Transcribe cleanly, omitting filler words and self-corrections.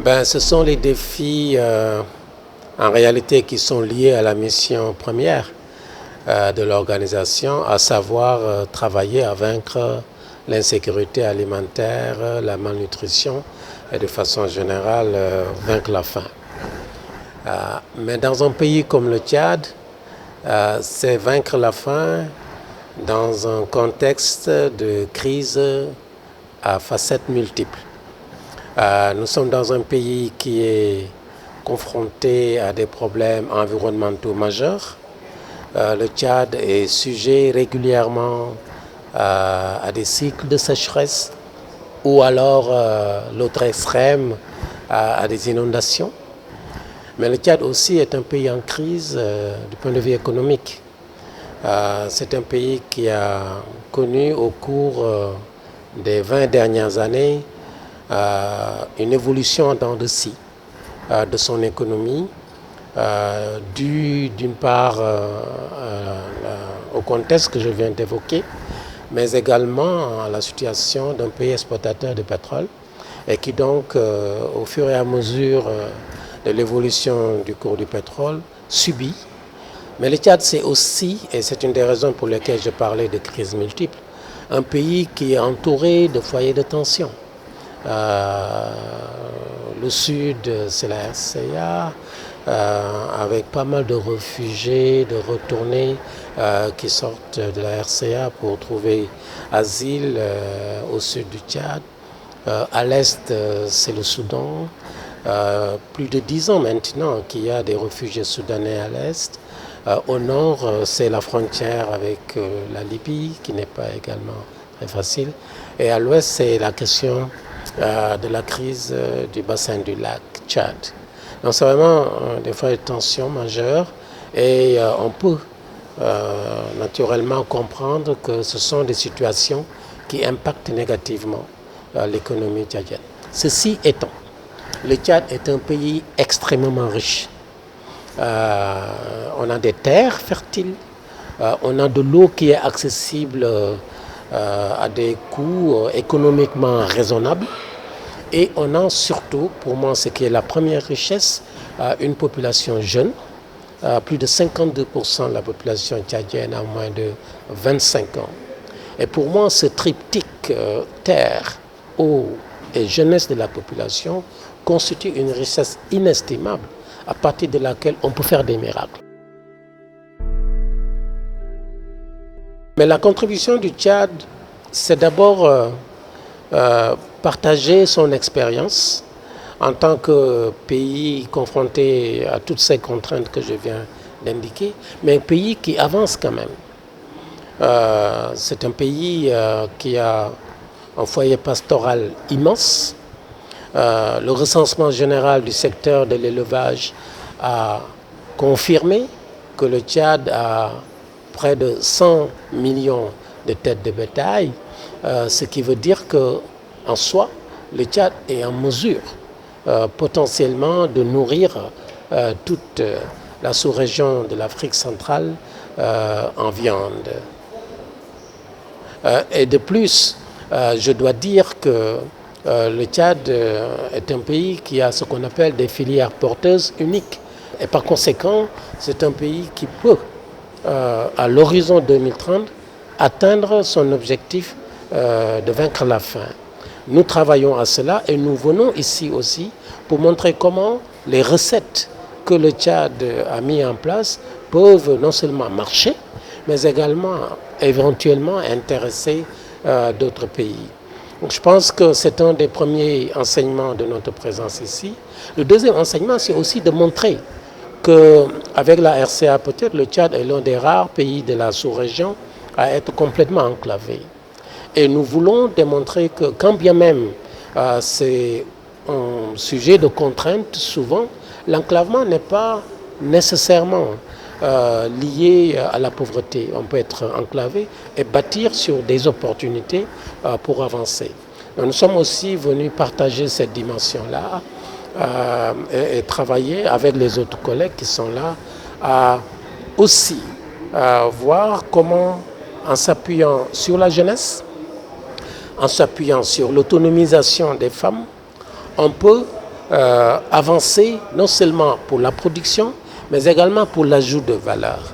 Ce sont les défis en réalité qui sont liés à la mission première de l'organisation, à savoir travailler à vaincre l'insécurité alimentaire, la malnutrition et de façon générale vaincre la faim. Mais dans un pays comme le Tchad, c'est vaincre la faim dans un contexte de crise à facettes multiples. Nous sommes dans un pays qui est confronté à des problèmes environnementaux majeurs. Le Tchad est sujet régulièrement à des cycles de sécheresse ou alors l'autre extrême à des inondations. Mais le Tchad aussi est un pays en crise du point de vue économique. C'est un pays qui a connu au cours des 20 dernières années une évolution en dents de scie de son économie, due d'une part au contexte que je viens d'évoquer, mais également à la situation d'un pays exportateur de pétrole et qui donc, au fur et à mesure de l'évolution du cours du pétrole, subit. Mais le Tchad, c'est aussi, et c'est une des raisons pour lesquelles je parlais de crises multiples, un pays qui est entouré de foyers de tension. Le sud, c'est la RCA, avec pas mal de réfugiés, de retournés qui sortent de la RCA pour trouver asile au sud du Tchad. À l'est, c'est le Soudan. Plus de 10 ans maintenant qu'il y a des réfugiés soudanais à l'est. Au nord, c'est la frontière avec la Libye, qui n'est pas également très facile. Et à l'ouest, c'est la question de la crise du bassin du lac Tchad. Donc c'est vraiment des fois une tension majeure et on peut naturellement comprendre que ce sont des situations qui impactent négativement l'économie tchadienne. Ceci étant, le Tchad est un pays extrêmement riche. On a des terres fertiles, on a de l'eau qui est accessible à des coûts économiquement raisonnables. Et on a surtout, pour moi, ce qui est la première richesse, une population jeune. Plus de 52% de la population tchadienne a moins de 25 ans. Et pour moi, ce triptyque terre, eau et jeunesse de la population constitue une richesse inestimable à partir de laquelle on peut faire des miracles. Mais la contribution du Tchad, c'est d'abord partager son expérience en tant que pays confronté à toutes ces contraintes que je viens d'indiquer, mais un pays qui avance quand même. C'est un pays qui a un foyer pastoral immense. Le recensement général du secteur de l'élevage a confirmé que le Tchad a près de 100 millions de têtes de bétail, ce qui veut dire qu'en soi, le Tchad est en mesure potentiellement de nourrir toute la sous-région de l'Afrique centrale en viande. Et de plus, je dois dire que le Tchad est un pays qui a ce qu'on appelle des filières porteuses uniques. Et par conséquent, c'est un pays qui peut, à l'horizon 2030, atteindre son objectif de vaincre la faim. Nous travaillons à cela et nous venons ici aussi pour montrer comment les recettes que le Tchad a mis en place peuvent non seulement marcher, mais également éventuellement intéresser d'autres pays. Donc je pense que c'est un des premiers enseignements de notre présence ici. Le deuxième enseignement, c'est aussi de montrer qu'avec la RCA, peut-être le Tchad est l'un des rares pays de la sous-région à être complètement enclavé. Et nous voulons démontrer que quand bien même c'est un sujet de contrainte, souvent, l'enclavement n'est pas nécessairement lié à la pauvreté. On peut être enclavé et bâtir sur des opportunités pour avancer. Donc, nous sommes aussi venus partager cette dimension-là et travailler avec les autres collègues qui sont là à aussi voir comment, en s'appuyant sur la jeunesse, en s'appuyant sur l'autonomisation des femmes, on peut avancer non seulement pour la production, mais également pour l'ajout de valeur.